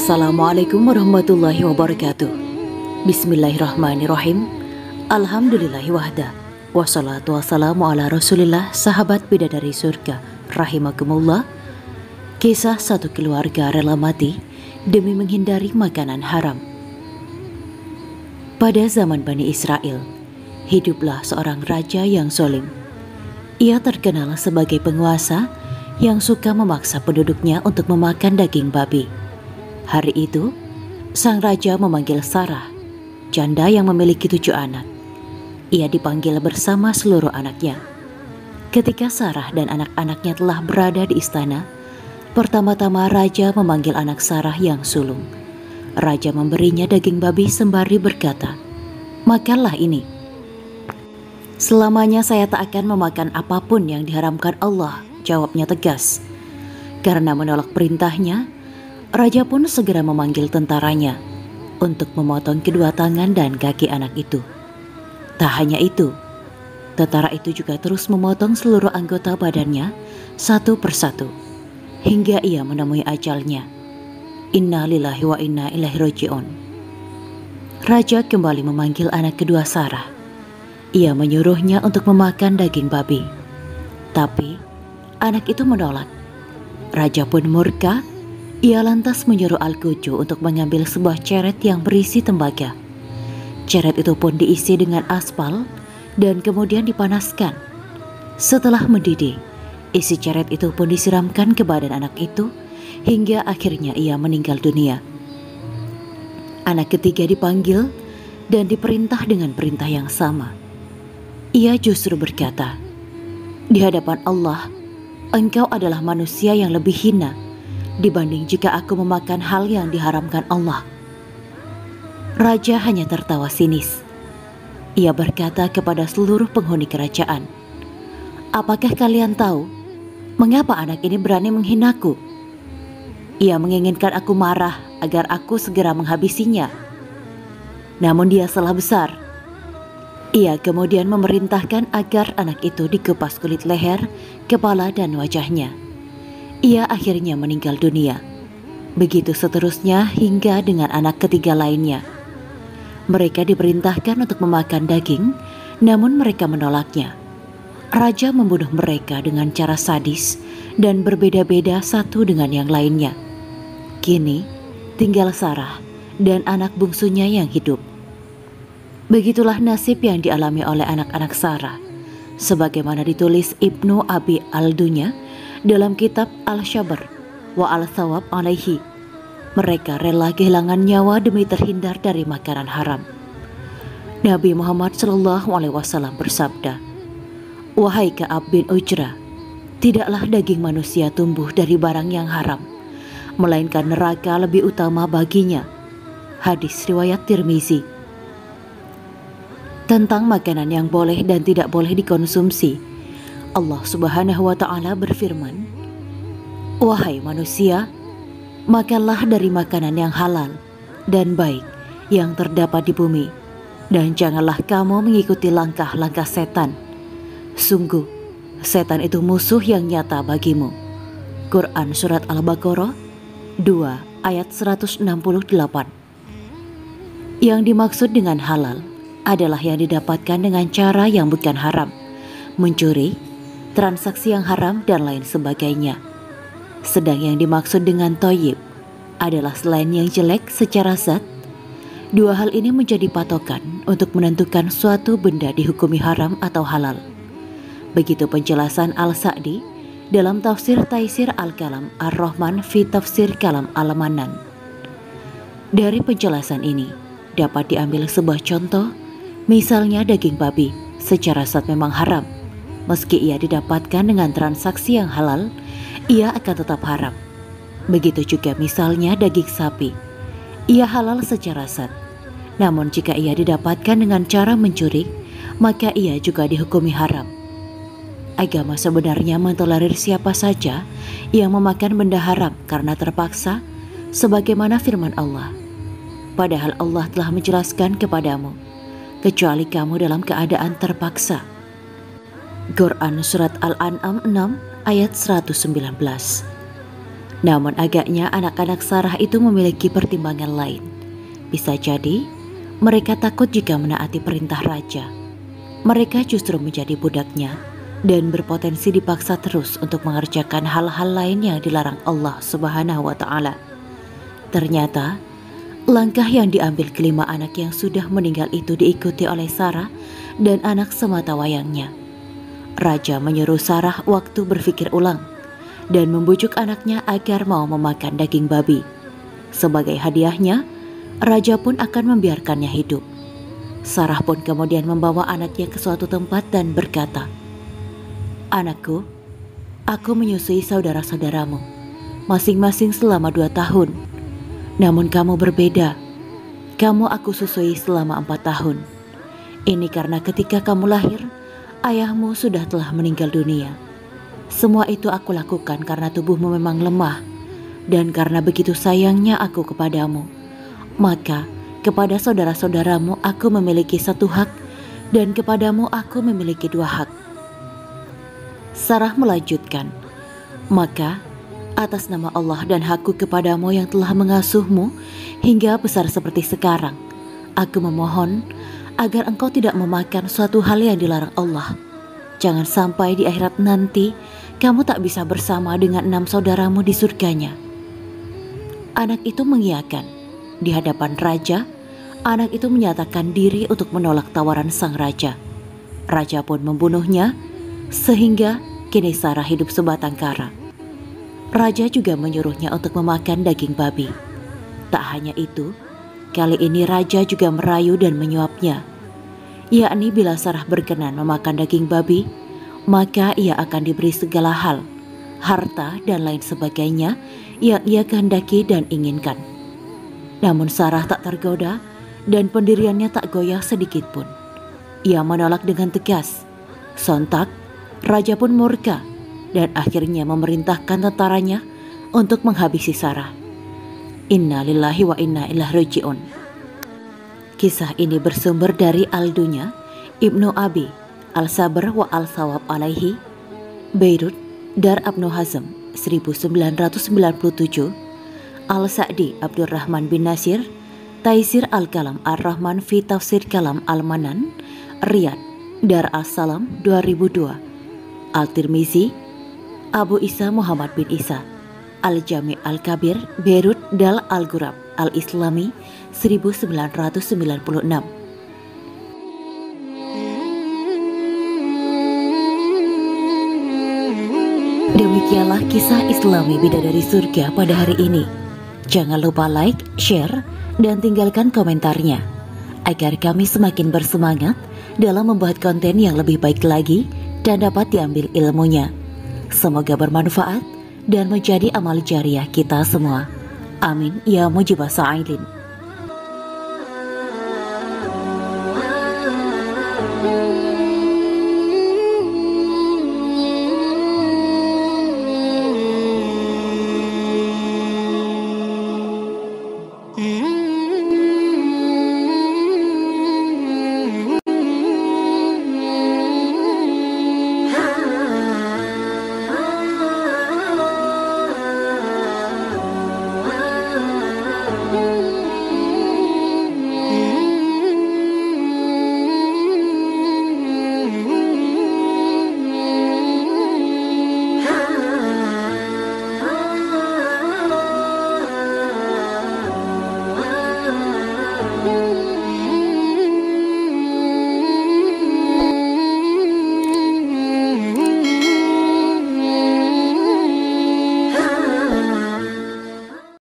Assalamualaikum warahmatullahi wabarakatuh. Bismillahirrahmanirrahim. Alhamdulillahi wahda. Wassalatu wassalamu ala rasulillah. Sahabat bidadari surga rahimakumullah. Kisah satu keluarga rela mati demi menghindari makanan haram. Pada zaman Bani Israel, hiduplah seorang raja yang zalim. Ia terkenal sebagai penguasa yang suka memaksa penduduknya untuk memakan daging babi. Hari itu, sang raja memanggil Sarah, janda yang memiliki 7 anak. Ia dipanggil bersama seluruh anaknya. Ketika Sarah dan anak-anaknya telah berada di istana, pertama-tama raja memanggil anak Sarah yang sulung. Raja memberinya daging babi sembari berkata, "Makanlah ini. Selamanya saya tak akan memakan apapun yang diharamkan Allah," jawabnya tegas. Karena menolak perintahnya, raja pun segera memanggil tentaranya untuk memotong kedua tangan dan kaki anak itu. Tak hanya itu, tentara itu juga terus memotong seluruh anggota badannya satu persatu hingga ia menemui ajalnya. Inna lillahi wa inna ilaihi raji'un. Raja kembali memanggil anak kedua Sarah. Ia menyuruhnya untuk memakan daging babi. Tapi anak itu menolak. Raja pun murka. Ia lantas menyuruh Al-Kucu untuk mengambil sebuah ceret yang berisi tembaga. Ceret itu pun diisi dengan aspal dan kemudian dipanaskan. Setelah mendidih, isi ceret itu pun disiramkan ke badan anak itu hingga akhirnya ia meninggal dunia. Anak ketiga dipanggil dan diperintah dengan perintah yang sama. Ia justru berkata, "Di hadapan Allah, engkau adalah manusia yang lebih hina dibanding jika aku memakan hal yang diharamkan Allah." Raja hanya tertawa sinis. Ia berkata kepada seluruh penghuni kerajaan, "Apakah kalian tahu mengapa anak ini berani menghinaku? Ia menginginkan aku marah agar aku segera menghabisinya. Namun dia salah besar." Ia kemudian memerintahkan agar anak itu dikupas kulit leher, kepala, dan wajahnya. Ia akhirnya meninggal dunia. Begitu seterusnya hingga dengan anak ketiga lainnya. Mereka diperintahkan untuk memakan daging, namun mereka menolaknya. Raja membunuh mereka dengan cara sadis dan berbeda-beda satu dengan yang lainnya. Kini tinggal Sarah dan anak bungsunya yang hidup. Begitulah nasib yang dialami oleh anak-anak Sarah, sebagaimana ditulis Ibnu Abi al-Dunya dalam kitab Al-Shabr wa Al-Thawab alaihi. Mereka rela kehilangan nyawa demi terhindar dari makanan haram. Nabi Muhammad SAW bersabda, "Wahai Ka'ab bin Ujrah, tidaklah daging manusia tumbuh dari barang yang haram, melainkan neraka lebih utama baginya." Hadis riwayat Tirmizi. Tentang makanan yang boleh dan tidak boleh dikonsumsi, Allah Subhanahu wa ta'ala berfirman, "Wahai manusia, makanlah dari makanan yang halal dan baik yang terdapat di bumi, dan janganlah kamu mengikuti langkah-langkah setan. Sungguh, setan itu musuh yang nyata bagimu." Quran Surat Al-Baqarah 2 ayat 168. Yang dimaksud dengan halal adalah yang didapatkan dengan cara yang bukan haram, mencuri, transaksi yang haram, dan lain sebagainya. Sedang yang dimaksud dengan toyib adalah selain yang jelek secara zat. Dua hal ini menjadi patokan untuk menentukan suatu benda dihukumi haram atau halal. Begitu penjelasan Al-Sa'di dalam tafsir Taisir Al-Kalam Ar-Rahman fi Tafsir Kalam Al-Manan. Dari penjelasan ini dapat diambil sebuah contoh, misalnya daging babi secara zat memang haram. Meski ia didapatkan dengan transaksi yang halal, ia akan tetap haram. Begitu juga misalnya daging sapi. Ia halal secara zat. Namun jika ia didapatkan dengan cara mencuri, maka ia juga dihukumi haram. Agama sebenarnya mentolerir siapa saja yang memakan benda haram karena terpaksa, sebagaimana firman Allah, "Padahal Allah telah menjelaskan kepadamu, kecuali kamu dalam keadaan terpaksa." Quran Surat Al-An'am 6 ayat 119. Namun agaknya anak-anak Sarah itu memiliki pertimbangan lain. Bisa jadi mereka takut jika menaati perintah raja. Mereka justru menjadi budaknya dan berpotensi dipaksa terus untuk mengerjakan hal-hal lain yang dilarang Allah Subhanahu wa Ta'ala. Ternyata langkah yang diambil kelima anak yang sudah meninggal itu diikuti oleh Sarah dan anak sematawayangnya. Raja menyuruh Sarah waktu berpikir ulang dan membujuk anaknya agar mau memakan daging babi. Sebagai hadiahnya, raja pun akan membiarkannya hidup. Sarah pun kemudian membawa anaknya ke suatu tempat dan berkata, "Anakku, aku menyusui saudara-saudaramu, masing-masing selama 2 tahun. Namun kamu berbeda, kamu aku susui selama 4 tahun. Ini karena ketika kamu lahir, ayahmu sudah telah meninggal dunia. Semua itu aku lakukan karena tubuhmu memang lemah, dan karena begitu sayangnya aku kepadamu. Maka kepada saudara-saudaramu aku memiliki 1 hak, dan kepadamu aku memiliki 2 hak." Sarah melanjutkan, "Maka atas nama Allah dan hakku kepadamu yang telah mengasuhmu hingga besar seperti sekarang, aku memohon agar engkau tidak memakan suatu hal yang dilarang Allah. Jangan sampai di akhirat nanti kamu tak bisa bersama dengan 6 saudaramu di surganya." Anak itu mengiyakan. Di hadapan raja, anak itu menyatakan diri untuk menolak tawaran sang raja. Raja pun membunuhnya, sehingga kini Sarah hidup sebatang kara. Raja juga menyuruhnya untuk memakan daging babi. Tak hanya itu, kali ini raja juga merayu dan menyuapnya, yakni bila Sarah berkenan memakan daging babi, maka ia akan diberi segala hal, harta dan lain sebagainya yang ia kehendaki dan inginkan. Namun Sarah tak tergoda dan pendiriannya tak goyah sedikit pun. Ia menolak dengan tegas. Sontak, raja pun murka dan akhirnya memerintahkan tentaranya untuk menghabisi Sarah. Inna lillahi wa inna ilaihi raji'un. Kisah ini bersumber dari Al-Dunya, Ibnu Abi, Al-Sabr wa Al-Thawab alaihi, Beirut, Dar Ibnu Hazm, 1997, Al-Sa'di Abdurrahman bin Nasir, Taisir Al-Kalam Ar-Rahman fi Tafsir Kalam Al-Manan, Riyadh, Dar As-Salam 2002, Al-Tirmizi, Abu Isa Muhammad bin Isa, Al-Jami' Al-Kabir, Beirut, Dal Al-Ghurab Al-Islami 1996. Demikianlah kisah Islami Bidadari Surga pada hari ini. Jangan lupa like, share, dan tinggalkan komentarnya agar kami semakin bersemangat dalam membuat konten yang lebih baik lagi dan dapat diambil ilmunya. Semoga bermanfaat dan menjadi amal jariah kita semua. Amin ya mujibah sa'ilin.